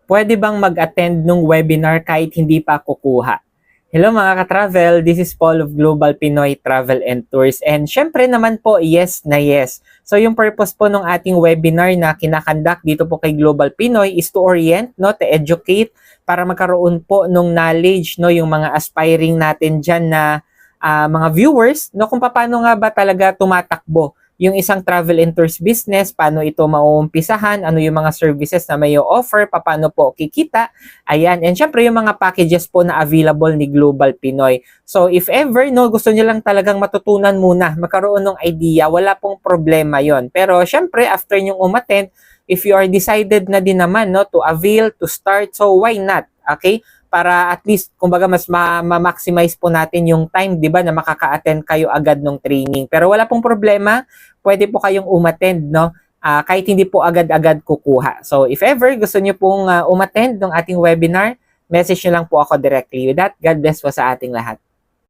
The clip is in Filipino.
Pwede bang mag-attend ng webinar kahit hindi pa kukuha? Hello mga ka-travel, this is Paul of Global Pinoy Travel and Tours. And syempre naman po, yes na yes. So yung purpose po ng ating webinar na kinakandak dito po kay Global Pinoy is to orient, no, to educate, para magkaroon po ng knowledge, no, yung mga aspiring natin dyan na mga viewers, no, kung paano nga ba talaga tumatakbo yung isang travel and tours business, paano ito mauumpisahan, ano yung mga services na may offer, paano po kikita, ayan, and syempre yung mga packages po na available ni Global Pinoy. So if ever, no, gusto niyo lang talagang matutunan muna, magkaroon ng idea, wala pong problema yon. Pero syempre, after nyong umattend, if you are decided na din naman, no, to avail, to start, so why not, okay? Para at least, kumbaga, mas ma-maximize po natin yung time, di ba, na makaka-attend kayo agad ng training. Pero wala pong problema, pwede po kayong umattend, no? Kahit hindi po agad-agad kukuha. So, if ever gusto nyo pong umattend ng ating webinar, message nyo lang po ako directly. With that, God bless po sa ating lahat.